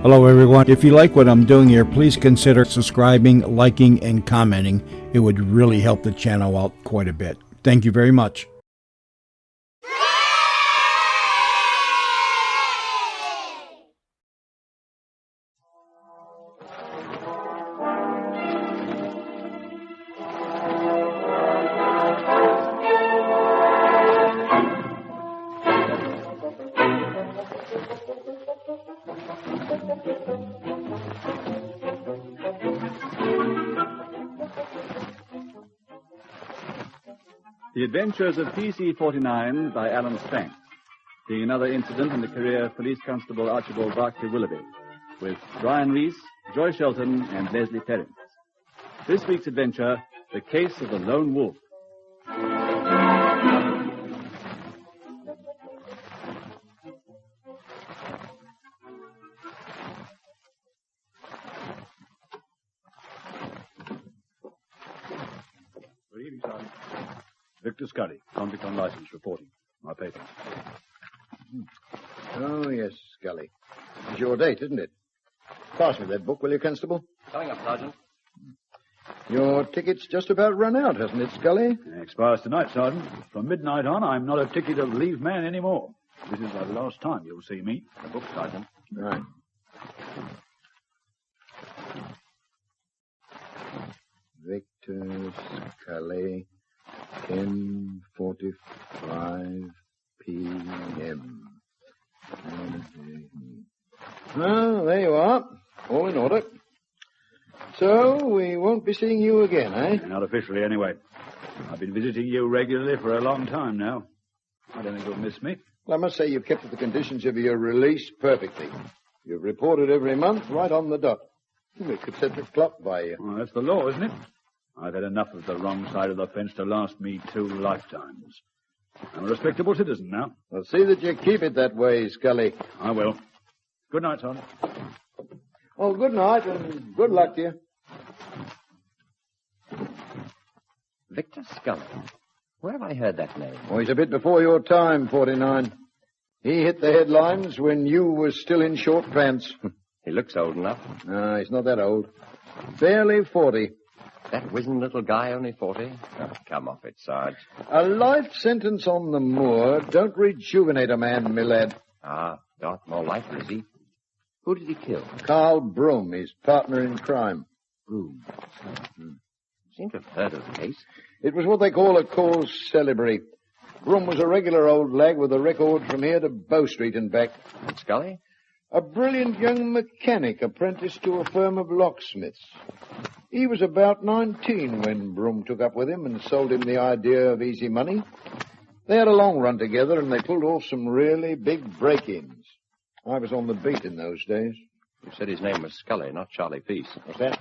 Hello, everyone. If you like what I'm doing here, please consider subscribing, liking, and commenting. It would really help the channel out quite a bit. Thank you very much. The Adventures of PC-49 by Alan Spank, being another incident in the career of Police Constable Archibald Barclay Willoughby, with Brian Reese, Joy Shelton, and Leslie Perrins. This week's adventure, The Case of the Lone Wolf. Good evening, Sergeant. Victor Scully, convict on license, reporting. My papers. Oh, yes, Scully. It's your date, isn't it? Pass me that book, will you, Constable? Coming up, Sergeant. Your ticket's just about run out, hasn't it, Scully? It expires tonight, Sergeant. From midnight on, I'm not a ticket of leave man anymore. This is the last time you'll see me. The book, Sergeant. Right. Victor Scully, 10:45 p.m. Well, there you are. All in order. So, we won't be seeing you again, eh? Not officially, anyway. I've been visiting you regularly for a long time now. I don't think you'll miss me. Well, I must say you've kept to the conditions of your release perfectly. You've reported every month right on the dot. We could set the clock by you. Well, that's the law, isn't it? I've had enough of the wrong side of the fence to last me 2 lifetimes. I'm a respectable citizen now. Well, see that you keep it that way, Scully. I will. Good night, Sergeant. Well, good night and good luck to you. Victor Scully. Where have I heard that name? Oh, he's a bit before your time, 49. He hit the headlines when you were still in short pants. He looks old enough. No, he's not that old. Barely 40. That wizened little guy only 40? Oh, come off it, Sarge. A life sentence on the moor don't rejuvenate a man, my lad. Ah, Dartmoor lifer, is he? Who did he kill? Carl Broom, his partner in crime. Broom. Seem to have heard of the case. It was what they call a cause celebre. Broom was a regular old lag with a record from here to Bow Street and back. And Scully? A brilliant young mechanic apprenticed to a firm of locksmiths. He was about 19 when Broom took up with him and sold him the idea of easy money. They had a long run together and they pulled off some really big break-ins. I was on the beat in those days. You said his name was Scully, not Charlie Peace. What's that?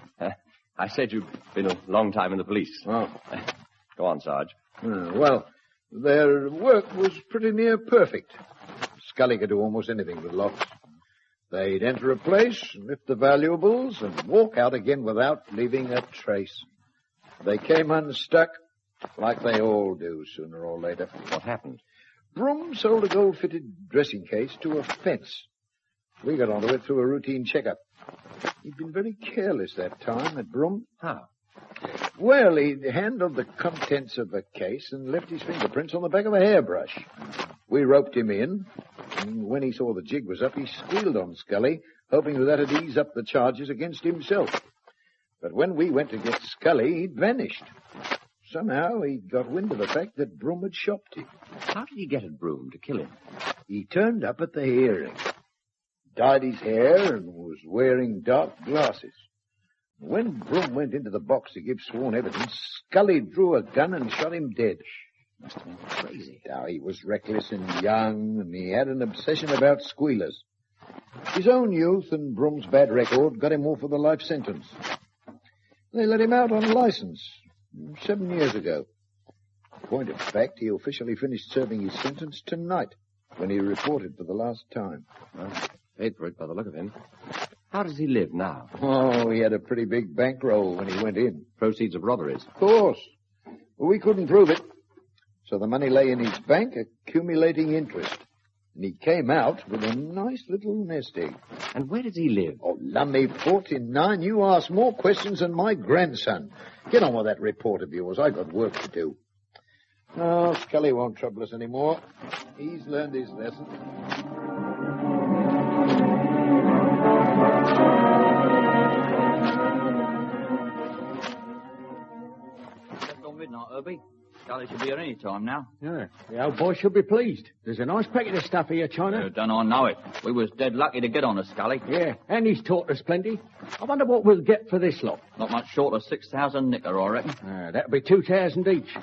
I said you'd been a long time in the police. Oh. Go on, Sarge. Well, their work was pretty near perfect. Scully could do almost anything with locks. They'd enter a place, lift the valuables, and walk out again without leaving a trace. They came unstuck, like they all do sooner or later. What happened? Broom sold a gold-fitted dressing case to a fence. We got onto it through a routine checkup. He'd been very careless that time at Broom. How? Well, he'd handled the contents of the case and left his fingerprints on the back of a hairbrush. We roped him in, and when he saw the jig was up, he squealed on Scully, hoping that'd ease up the charges against himself. But when we went to get Scully, he'd vanished. Somehow he'd got wind of the fact that Broom had shopped him. How did he get at Broom to kill him? He turned up at the hearing, dyed his hair, and was wearing dark glasses. When Broom went into the box to give sworn evidence, Scully drew a gun and shot him dead. Must have been crazy. Now, he was reckless and young, and he had an obsession about squealers. His own youth and Broom's bad record got him off with a life sentence. They let him out on a license 7 years ago. In point of fact, he officially finished serving his sentence tonight, when he reported for the last time. Well, paid for it by the look of him. How does he live now? Oh, he had a pretty big bankroll when he went in. Proceeds of robberies. Of course. But we couldn't prove it. So the money lay in his bank, accumulating interest. And he came out with a nice little nest egg. And where does he live? Oh, lummy 49, you ask more questions than my grandson. Get on with that report of yours. I've got work to do. Oh, Scully won't trouble us anymore. He's learned his lesson. Just on midnight, Herbie. Scully should be here any time now. Yeah, the old boy should be pleased. There's a nice packet of stuff here, China. Don't I know it. We was dead lucky to get on a Scully. Yeah, and he's taught us plenty. I wonder what we'll get for this lot. Not much short of 6,000 nicker, I reckon. That'll be 2,000 each.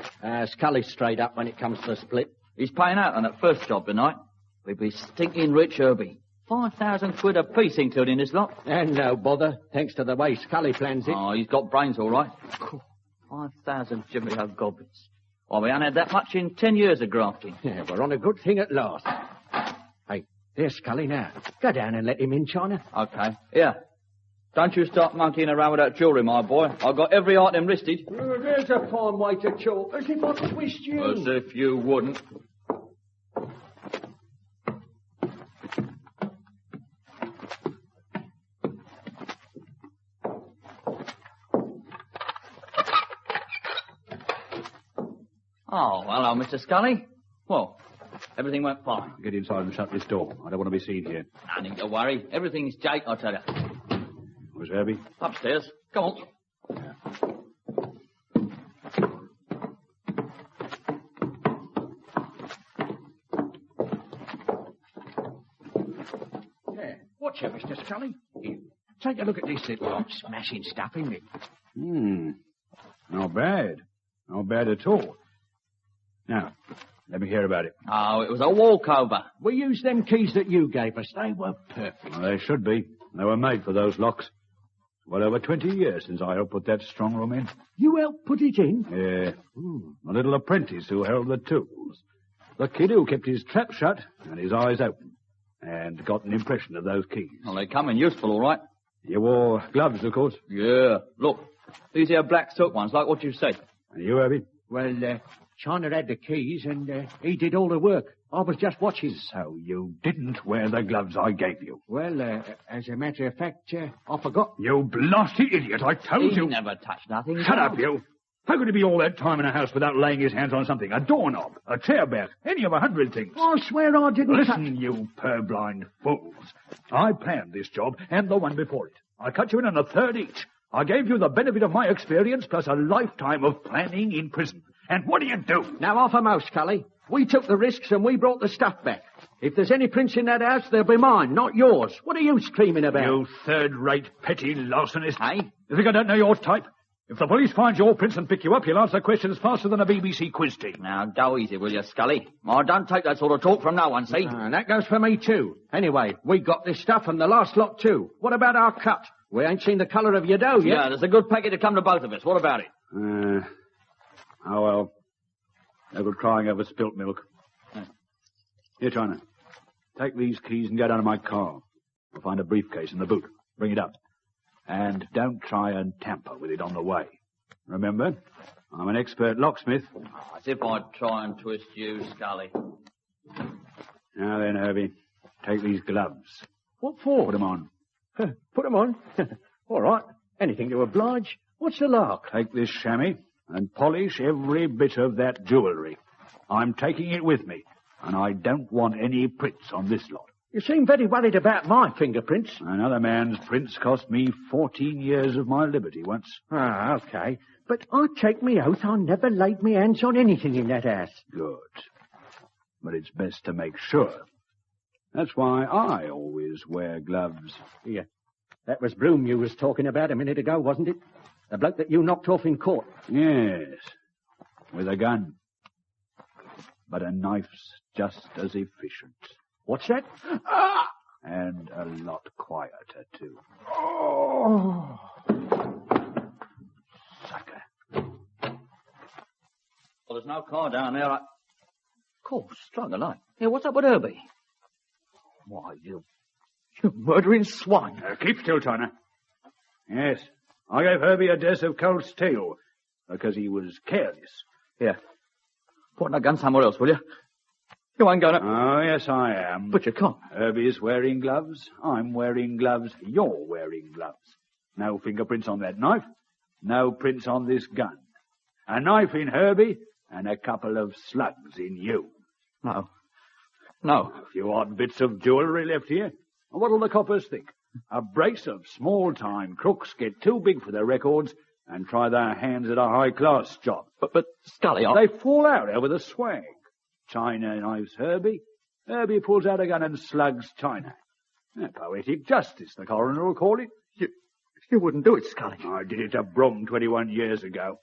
Scully's straight up when it comes to the split. He's paying out on that first job tonight. We'd be stinking rich, Herbie. 5,000 quid apiece, including this lot. And no bother, thanks to the way Scully plans it. Oh, he's got brains, all right. 5,000 Jimmy O'Gobbins. Well, we ain't had that much in 10 years of grafting. Yeah, we're on a good thing at last. Hey, there's Scully now. Go down and let him in, China. Okay. Here. Don't you start monkeying around with that jewellery, my boy. I've got every item listed. There's a fine way to talk, as if I'd twist you. As if you wouldn't. Oh, hello, Mr. Scully. Well, everything went fine. Get inside and shut this door. I don't want to be seen here. No need to worry. Everything's Jake, I tell you. Where's Herbie? Upstairs. Come on. Yeah, watch it, Mr. Scully. Here, take a look at this little lot. Smashing stuff, isn't it? Not bad. Not bad at all. Now, let me hear about it. Oh, it was a walkover. We used them keys that you gave us. They were perfect. Well, they should be. They were made for those locks. Well over 20 years since I helped put that strong room in. You helped put it in? Yeah. A little apprentice who held the tools. The kid who kept his trap shut and his eyes open. And got an impression of those keys. Well, they come in useful, all right. You wore gloves, of course. Yeah. Look, these here black silk ones, like what you said. And you, Herbie? Well, China had the keys, and he did all the work. I was just watching. So you didn't wear the gloves I gave you? Well, as a matter of fact, I forgot. You blasted idiot, I told He you. never touched nothing. Shut up, you. How could he be all that time in a house without laying his hands on something? A doorknob, a chair back, any of 100 things. I swear I didn't Listen, you purblind fools. I planned this job and the one before it. I cut you in on a third each. I gave you the benefit of my experience plus a lifetime of planning in prison. And what do you do? Now, off a mouse, Scully. We took the risks and we brought the stuff back. If there's any prints in that house, they'll be mine, not yours. What are you screaming about? You third-rate petty larcenist. Hey? You think I don't know your type? If the police find your prints and pick you up, you'll answer questions faster than a BBC quiz team. Now, go easy, will you, Scully? I don't take that sort of talk from no one, see? And that goes for me, too. Anyway, we got this stuff and the last lot, too. What about our cut? We ain't seen the colour of your dough yet. Yeah, there's a good packet to come to both of us. What about it? Oh, well. No good crying over spilt milk. Here, China. Take these keys and go down to my car. We'll find a briefcase in the boot. Bring it up. And don't try and tamper with it on the way. Remember, I'm an expert locksmith. As if I'd try and twist you, Scully. Now then, Herbie, take these gloves. What for? Put them on. Put them on? All right. Anything to oblige. What's the lark? Take this chamois and polish every bit of that jewellery. I'm taking it with me, and I don't want any prints on this lot. You seem very worried about my fingerprints. Another man's prints cost me 14 years of my liberty once. Ah, okay. But I take me oath I never laid me hands on anything in that house. Good. But it's best to make sure. That's why I always wear gloves. Here. That was Bloom you was talking about a minute ago, wasn't it? The bloke that you knocked off in court. Yes. With a gun. But a knife's just as efficient. What's that? Ah! And a lot quieter, too. Oh! Sucker. Well, there's no car down there. Of course, strike the light. Hey, what's up with Herbie? Why, you murdering swine. Keep still, China. Yes, I gave Herbie a dose of cold steel because he was careless. Here, put that gun somewhere else, will you? You ain't gonna... Oh, yes, I am. But you can't. Herbie's wearing gloves. I'm wearing gloves. You're wearing gloves. No fingerprints on that knife. No prints on this gun. A knife in Herbie and a couple of slugs in you. No. A few odd bits of jewellery left here. What'll the coppers think? A brace of small-time crooks get too big for their records and try their hands at a high-class job. But Scully, They fall out over the swag. China knives Herbie. Herbie pulls out a gun and slugs China. Poetic justice, the coroner will call it. You wouldn't do it, Scully. I did it to Brum 21 years ago.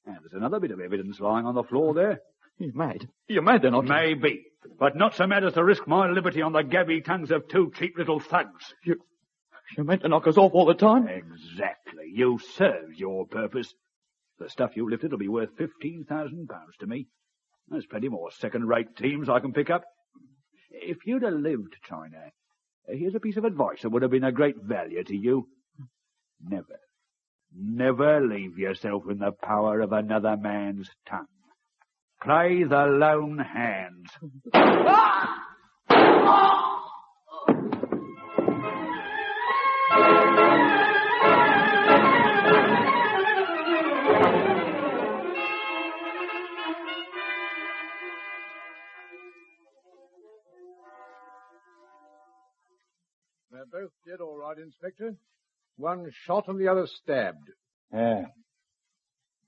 And there's another bit of evidence lying on the floor there. You're mad. You're mad, they're not. Maybe, but not so mad as to risk my liberty on the gabby tongues of two cheap little thugs. You meant to knock us off all the time? Exactly. You served your purpose. The stuff you lifted will be worth £15,000 to me. There's plenty more second-rate teams I can pick up. If you'd have lived, China, here's a piece of advice that would have been of great value to you. Never leave yourself in the power of another man's tongue. Play the lone hand. They're both dead all right, Inspector. One shot and the other stabbed. Yeah.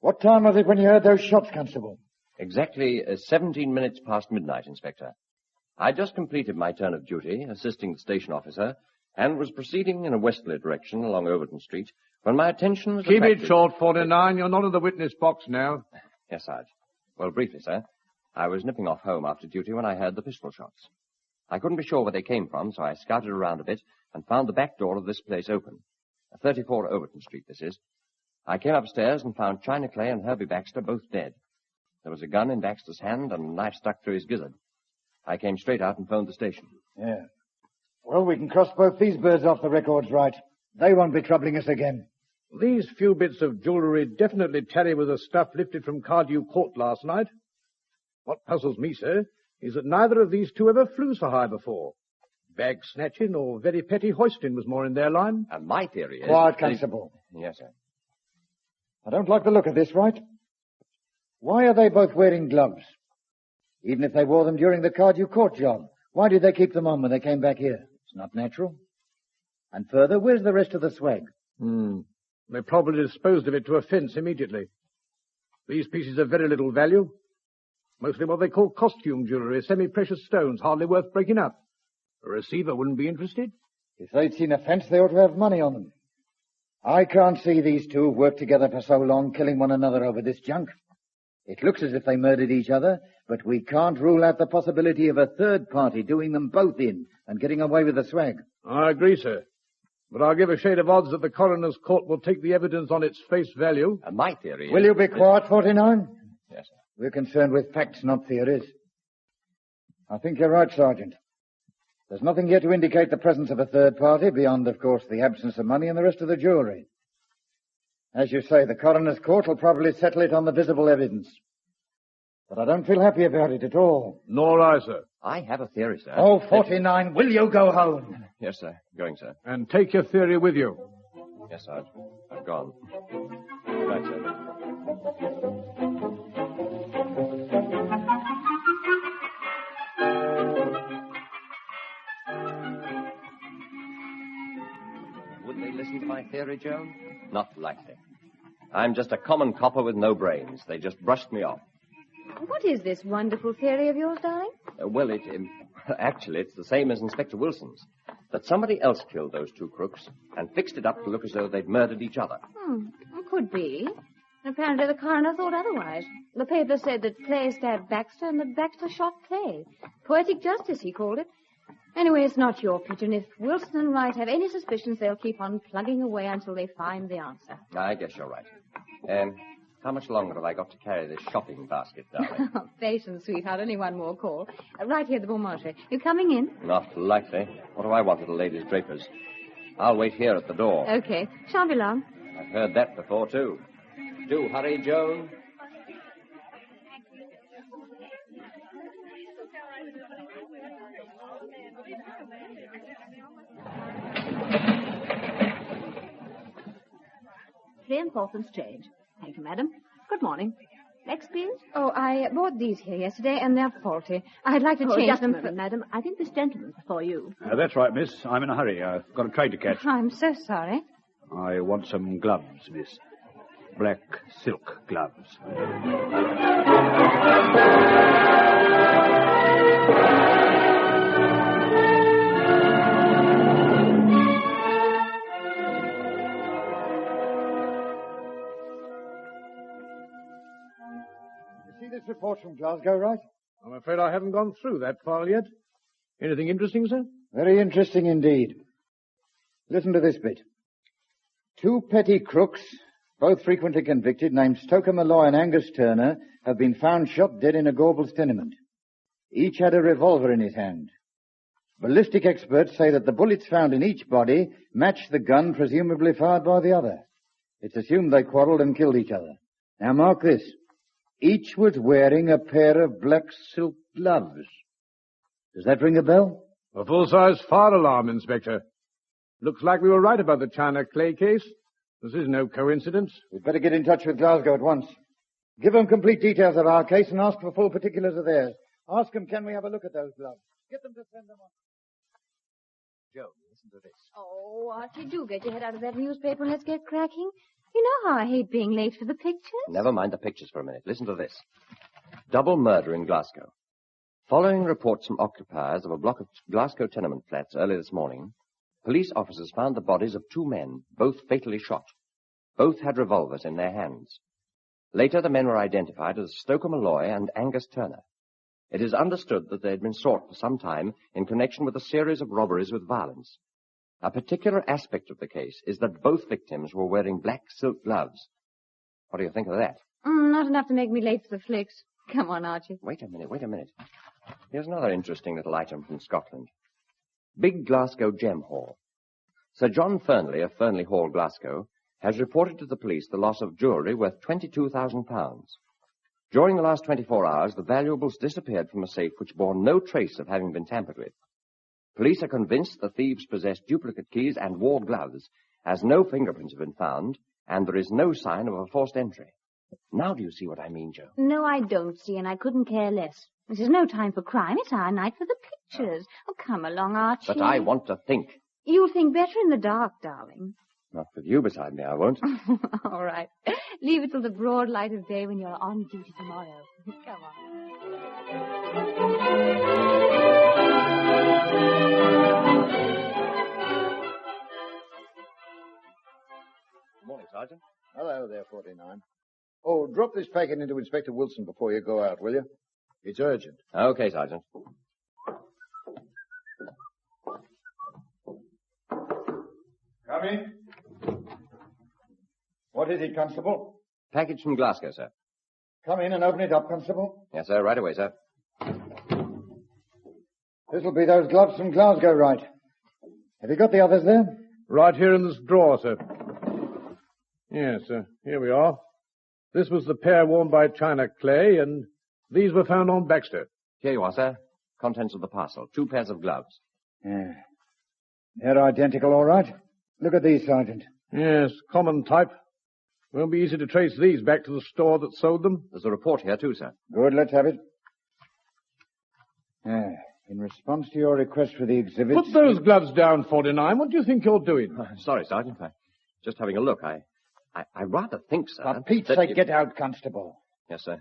What time was it when you heard those shots, Constable? Exactly 17 minutes past midnight, Inspector. I just completed my turn of duty, assisting the station officer, and was proceeding in a westerly direction along Overton Street when my attention was Keep attracted... it short, 49. You're not in the witness box now. Yes, Sarge. Well, briefly, sir. I was nipping off home after duty when I heard the pistol shots. I couldn't be sure where they came from, so I scouted around a bit and found the back door of this place open. 34 Overton Street, this is. I came upstairs and found China Clay and Herbie Baxter both dead. There was a gun in Baxter's hand and a knife stuck through his gizzard. I came straight out and phoned the station. Yeah. Well, we can cross both these birds off the records, right? They won't be troubling us again. These few bits of jewellery definitely tally with the stuff lifted from Cardew Court last night. What puzzles me, sir, is that neither of these two ever flew so high before. Bag snatching or very petty hoisting was more in their line. And my theory is... Quiet, Constable. Yes, sir. I don't like the look of this, right? Why are they both wearing gloves? Even if they wore them during the Cardew Court job, why did they keep them on when they came back here? It's not natural. And further, where's the rest of the swag? They probably disposed of it to a fence immediately. These pieces have very little value. Mostly what they call costume jewellery, semi-precious stones, hardly worth breaking up. A receiver wouldn't be interested. If they'd seen a fence, they ought to have money on them. I can't see these two have worked together for so long, killing one another over this junk. It looks as if they murdered each other, but we can't rule out the possibility of a third party doing them both in and getting away with the swag. I agree, sir. But I'll give a shade of odds that the coroner's court will take the evidence on its face value. And my theory is... Will you be quiet, 49? Yes, sir. We're concerned with facts, not theories. I think you're right, Sergeant. There's nothing yet to indicate the presence of a third party, beyond, of course, the absence of money and the rest of the jewellery. As you say, the coroner's court will probably settle it on the visible evidence. But I don't feel happy about it at all. Nor I, sir. I have a theory, sir. Oh, 49, will you go home? Yes, sir. Going, sir. And take your theory with you. Yes, Sarge. I've gone. Right, sir. Would they listen to my theory, Joan? Not likely. I'm just a common copper with no brains. They just brushed me off. What is this wonderful theory of yours, darling? Actually, it's the same as Inspector Wilson's. That somebody else killed those two crooks and fixed it up to look as though they'd murdered each other. Could be. Apparently the coroner thought otherwise. The paper said that Clay stabbed Baxter and that Baxter shot Clay. Poetic justice, he called it. Anyway, it's not your pigeon. If Wilson and Wright have any suspicions, they'll keep on plugging away until they find the answer. I guess you're right. How much longer have I got to carry this shopping basket, darling? Patience, sweetheart. Only one more call. Right here at the Bon Marché. You coming in? Not likely. What do I want at a lady's draper's? I'll wait here at the door. Okay. Shan't be long. I've heard that before, too. Do hurry, Joan. 3 change. Thank you, madam. Good morning. Next, please. Oh, I bought these here yesterday, and they're faulty. I'd like to change just a them moment, madam. I think this gentleman's before you. That's right, miss. I'm in a hurry. I've got a train to catch. I'm so sorry. I want some gloves, miss. Black silk gloves. You see this report from Glasgow, right? I'm afraid I haven't gone through that file yet. Anything interesting, sir? Very interesting indeed. Listen to this bit. 2 petty crooks, both frequently convicted, named Stoker Malloy and Angus Turner, have been found shot dead in a Gorbals tenement. Each had a revolver in his hand. Ballistic experts say that the bullets found in each body match the gun presumably fired by the other. It's assumed they quarreled and killed each other. Now mark this. Each was wearing a pair of black silk gloves. Does that ring a bell? A full-size fire alarm, Inspector. Looks like we were right about the China Clay case. This is no coincidence. We'd better get in touch with Glasgow at once. Give them complete details of our case and ask for full particulars of theirs. Ask them, can we have a look at those gloves? Get them to send them on. Joe, listen to this. Oh, Archie, do get your head out of that newspaper and let's get cracking. You know how I hate being late for the pictures. Never mind the pictures for a minute. Listen to this. Double murder in Glasgow. Following reports from occupiers of a block of Glasgow tenement flats early this morning, police officers found the bodies of 2 men, both fatally shot. Both had revolvers in their hands. Later, the men were identified as Stoker Malloy and Angus Turner. It is understood that they had been sought for some time in connection with a series of robberies with violence. A particular aspect of the case is that both victims were wearing black silk gloves. What do you think of that? Not enough to make me late for the flicks. Come on, Archie. Wait a minute. Here's another interesting little item from Scotland. Big Glasgow Gem Hall. Sir John Fernley of Fernley Hall, Glasgow, has reported to the police the loss of jewellery worth £22,000. During the last 24 hours, the valuables disappeared from a safe which bore no trace of having been tampered with. Police are convinced the thieves possessed duplicate keys and wore gloves, as no fingerprints have been found, and there is no sign of a forced entry. Now do you see what I mean, Joe? No, I don't see, and I couldn't care less. This is no time for crime. It's our night for the pictures. Oh, come along, Archie. But I want to think. You'll think better in the dark, darling. Not with you beside me, I won't. All right. Leave it till the broad light of day when you're on duty tomorrow. Come Good morning, Sergeant. Hello there, 49. Oh, drop this packet into Inspector Wilson before you go out, will you? It's urgent. Okay, Sergeant. Come in. What is it, Constable? Package from Glasgow, sir. Come in and open it up, Constable. Yes, sir. Right away, sir. This'll be those gloves from Glasgow, right? Have you got the others there? Right here in this drawer, sir. Yes, sir. Here we are. This was the pair worn by China Clay, and these were found on Baxter. Here you are, sir. Contents of the parcel. 2 pairs of gloves. Yeah. They're identical, all right. Look at these, Sergeant. Yes, common type. Won't be easy to trace these back to the store that sold them. There's a report here, too, sir. Good, let's have it. In response to your request for the exhibits... Put those gloves down, 49. What do you think you're doing? Sorry, Sergeant. Just having a look. I rather think, sir... For Pete's sake, get out, Constable. Yes, sir.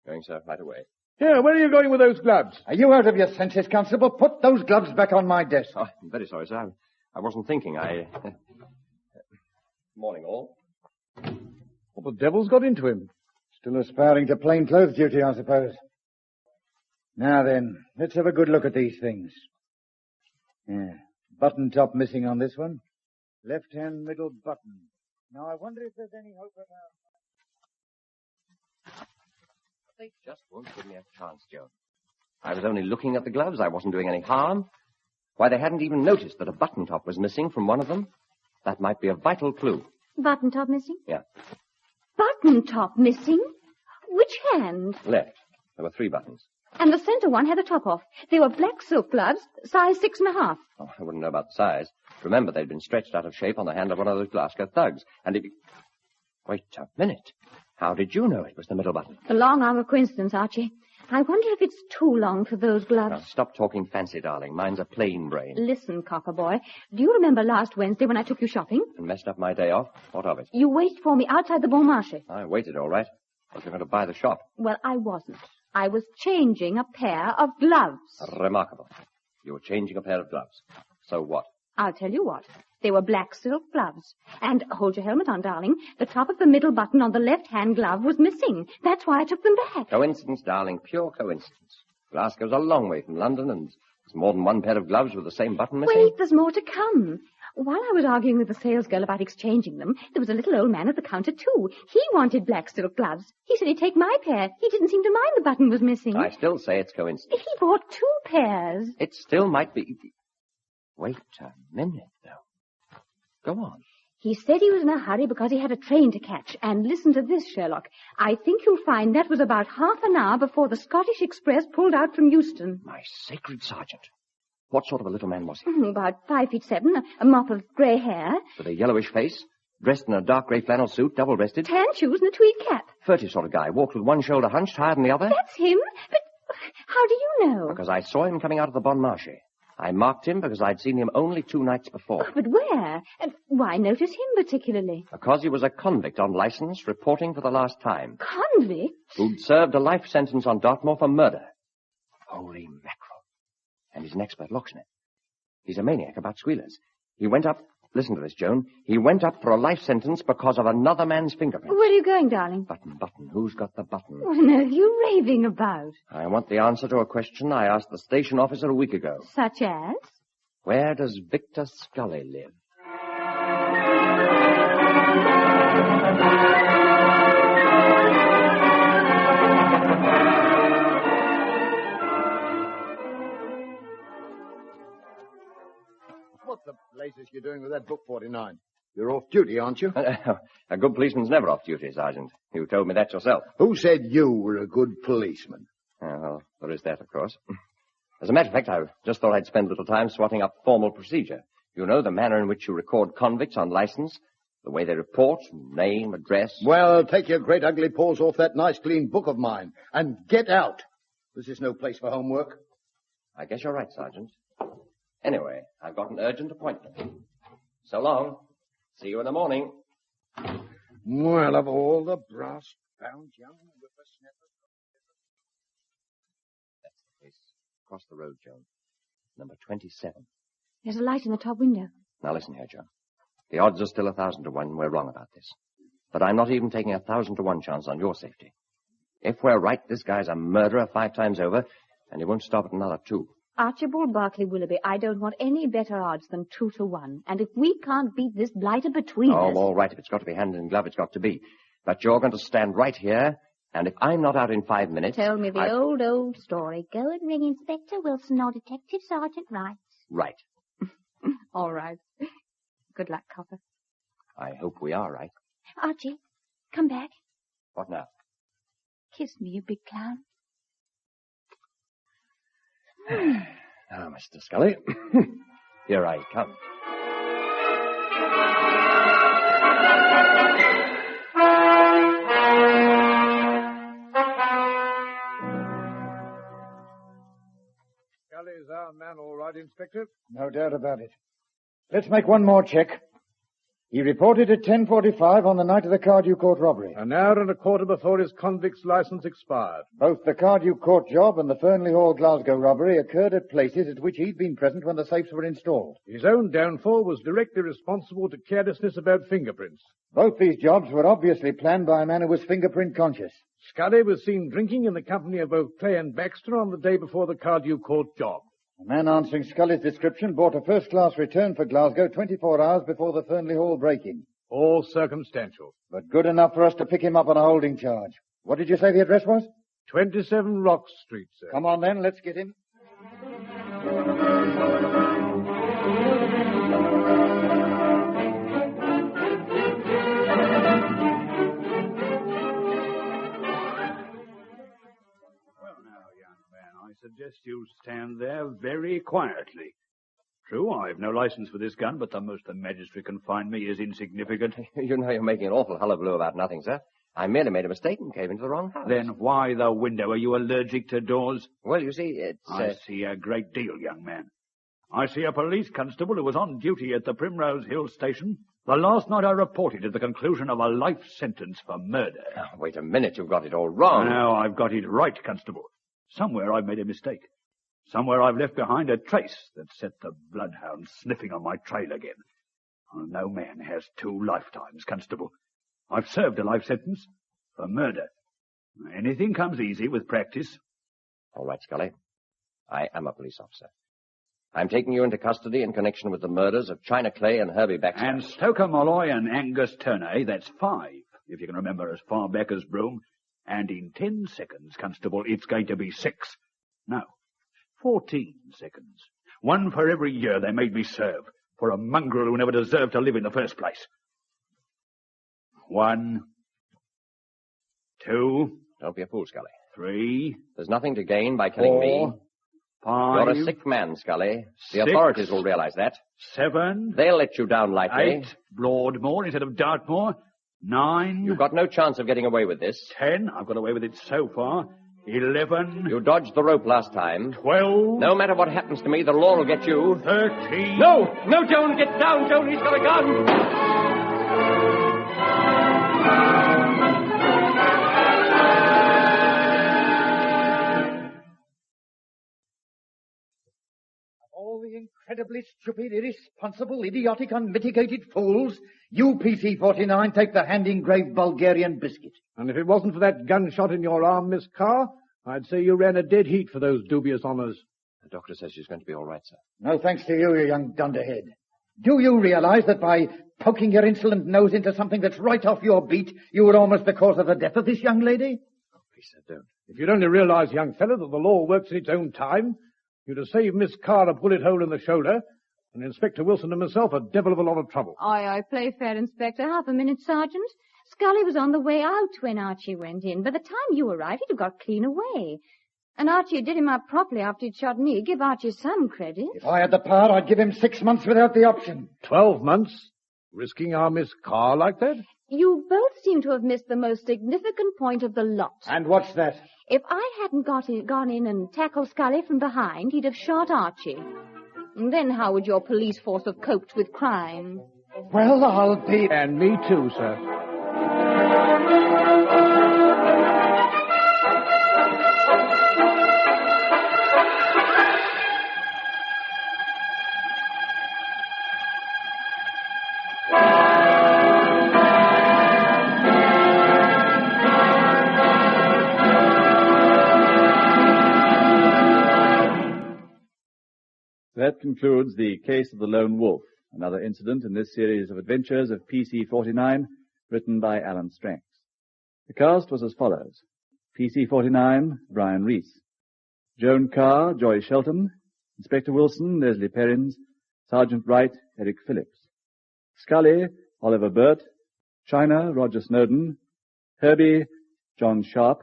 Going, sir, right away. Here, where are you going with those gloves? Are you out of your senses, Constable? Put those gloves back on my desk. Oh, I'm very sorry, sir. I wasn't thinking. Morning, all. What the devil's got into him? Still aspiring to plainclothes duty, I suppose. Now then, let's have a good look at these things. Yeah. Button top missing on this one. Left-hand middle button. Now I wonder if there's any hope of They just won't give me a chance, Joe. I was only looking at the gloves. I wasn't doing any harm. Why, they hadn't even noticed that a button top was missing from one of them. That might be a vital clue. Button top missing? Yeah. Button top missing? Which hand? Left. There were 3 buttons. And the center one had the top off. They were black silk gloves, size 6.5. Oh, I wouldn't know about the size. Remember, they'd been stretched out of shape on the hand of one of those Glasgow thugs. And if... Wait a minute. How did you know it was the middle button? The long arm of coincidence, Archie. I wonder if it's too long for those gloves. Now, stop talking fancy, darling. Mine's a plain brain. Listen, Copper Boy. Do you remember last Wednesday when I took you shopping? And messed up my day off? What of it? You waited for me outside the Bon Marché. I waited, all right. Was you going to buy the shop? Well, I wasn't. I was changing a pair of gloves. Remarkable. You were changing a pair of gloves. So what? I'll tell you what. They were black silk gloves. And, hold your helmet on, darling, the top of the middle button on the left-hand glove was missing. That's why I took them back. Coincidence, darling, pure coincidence. Glasgow's a long way from London, and there's more than one pair of gloves with the same button missing. Wait, there's more to come. While I was arguing with the salesgirl about exchanging them, there was a little old man at the counter, too. He wanted black silk gloves. He said he'd take my pair. He didn't seem to mind the button was missing. I still say it's coincidence. He bought 2 pairs. It still might be... Wait a minute, though. Go on. He said he was in a hurry because he had a train to catch. And listen to this, Sherlock. I think you'll find that was about half an hour before the Scottish Express pulled out from Euston. My sacred sergeant. What sort of a little man was he? About 5'7", a mop of grey hair. With a yellowish face, dressed in a dark grey flannel suit, double-breasted. Tan shoes and a tweed cap. Furtive sort of guy, walked with one shoulder hunched higher than the other. That's him. But how do you know? Because I saw him coming out of the Bon Marché. I marked him because I'd seen him only 2 nights before. Oh, but where? And why notice him particularly? Because he was a convict on license, reporting for the last time. Convict? Who'd served a life sentence on Dartmoor for murder. Holy mackerel. And he's an expert locksmith. He's a maniac about squealers. He went up... Listen to this, Joan. He went up for a life sentence because of another man's fingerprints. Where are you going, darling? Button. Who's got the button? What on earth are you raving about? I want the answer to a question I asked the station officer a week ago. Such as? Where does Victor Scully live? What the blazes you doing with that book, 49? You're off duty, aren't you? A good policeman's never off duty, Sergeant. You told me that yourself. Who said you were a good policeman? Well, there is that, of course. As a matter of fact, I just thought I'd spend a little time swatting up formal procedure. You know, the manner in which you record convicts on license, the way they report, name, address. Well, take your great ugly paws off that nice clean book of mine and get out. This is no place for homework. I guess you're right, Sergeant. Anyway, I've got an urgent appointment. So long. See you in the morning. Well, of all the brass-bound young whippersnappers. That's the place. Across the road, Joan. Number 27. There's a light in the top window. Now listen here, Joan. The odds are still 1,000 to 1. We're wrong about this. But I'm not even taking 1,000 to 1 chance on your safety. If we're right, this guy's a murderer 5 times over, and he won't stop at another 2. Archibald Barclay Willoughby, I don't want any better odds than 2 to 1. And if we can't beat this blighter between us... Oh, all right. If it's got to be hand in glove, it's got to be. But you're going to stand right here, and if I'm not out in 5 minutes... Tell me the old story. Go and ring Inspector Wilson or Detective Sergeant Wright. Right. All right. Good luck, Copper. I hope we are right. Archie, come back. What now? Kiss me, you big clown. Now, Mr. Scully, here I come. Scully's our man, all right, Inspector? No doubt about it. Let's make one more check. He reported at 10:45 on the night of the Cardew Court robbery. An hour and a quarter before his convict's license expired. Both the Cardew Court job and the Fernley Hall Glasgow robbery occurred at places at which he'd been present when the safes were installed. His own downfall was directly responsible to carelessness about fingerprints. Both these jobs were obviously planned by a man who was fingerprint conscious. Scully was seen drinking in the company of both Clay and Baxter on the day before the Cardew Court job. The man answering Scully's description bought a first-class return for Glasgow 24 hours before the Fernley Hall break-in. All circumstantial. But good enough for us to pick him up on a holding charge. What did you say the address was? 27 Rock Street, sir. Come on then, let's get him. I suggest you stand there very quietly. True, I've no license for this gun, but the most the magistrate can find me is insignificant. You know you're making an awful hullabaloo about nothing, sir. I merely made a mistake and came into the wrong house. Then why the window? Are you allergic to doors? Well, you see, it's... I see a great deal, young man. I see a police constable who was on duty at the Primrose Hill station the last night I reported at the conclusion of a life sentence for murder. Oh, wait a minute, you've got it all wrong. No, I've got it right, Constable. Somewhere I've made a mistake. Somewhere I've left behind a trace that set the bloodhounds sniffing on my trail again. Well, no man has 2 lifetimes, Constable. I've served a life sentence for murder. Anything comes easy with practice. All right, Scully. I am a police officer. I'm taking you into custody in connection with the murders of China Clay and Herbie Baxter. And Stoker Molloy and Angus Turner, that's 5, if you can remember as far back as Broome. And in 10 seconds, Constable, it's going to be 6. No, 14 seconds. 1 for every year they made me serve for a mongrel who never deserved to live in the first place. 1, 2... Don't be a fool, Scully. 3... There's nothing to gain by killing 4... me. 5... You're a sick man, Scully. The 6... authorities will realize that. 7... They'll let you down lightly. 8... Broadmoor instead of Dartmoor. 9... You've got no chance of getting away with this. 10... I've got away with it so far. 11... You dodged the rope last time. 12... No matter what happens to me, the law will get you. 13... No! No, Joan! Get down, Joan! He's got a gun! All the incredibly stupid, irresponsible, idiotic, unmitigated fools, you, PC-49, take the hand-engraved Bulgarian biscuit. And if it wasn't for that gunshot in your arm, Miss Carr, I'd say you ran a dead heat for those dubious honors. The doctor says she's going to be all right, sir. No thanks to you, you young dunderhead. Do you realize that by poking your insolent nose into something that's right off your beat, you were almost the cause of the death of this young lady? Oh, please, sir, don't. If you'd only realize, young fellow, that the law works in its own time, you'd have saved Miss Carr a bullet hole in the shoulder, and Inspector Wilson and myself a devil of a lot of trouble. Aye, play fair, Inspector. Half a minute, Sergeant. Scully was on the way out when Archie went in. By the time you arrived, he'd have got clean away. And Archie did him up properly after he'd shot me. Give Archie some credit. If I had the power, I'd give him 6 months without the option. 12 months? Risking our Miss Carr like that? You both seem to have missed the most significant point of the lot. And what's that? If I hadn't gone in and tackled Scully from behind, he'd have shot Archie. And then how would your police force have coped with crime? Well, I'll be... And me too, sir. That concludes the case of the Lone Wolf, another incident in this series of adventures of PC-49, written by Alan Stranks. The cast was as follows. PC-49, Brian Reese. Joan Carr, Joy Shelton. Inspector Wilson, Leslie Perrins. Sergeant Wright, Eric Phillips. Scully, Oliver Burt. China, Roger Snowden. Herbie, John Sharp.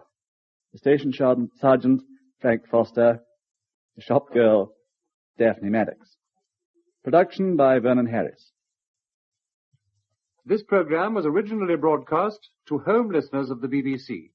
The station sergeant, Frank Foster. The shop girl, Daphne Maddox. Production by Vernon Harris. This program was originally broadcast to home listeners of the BBC.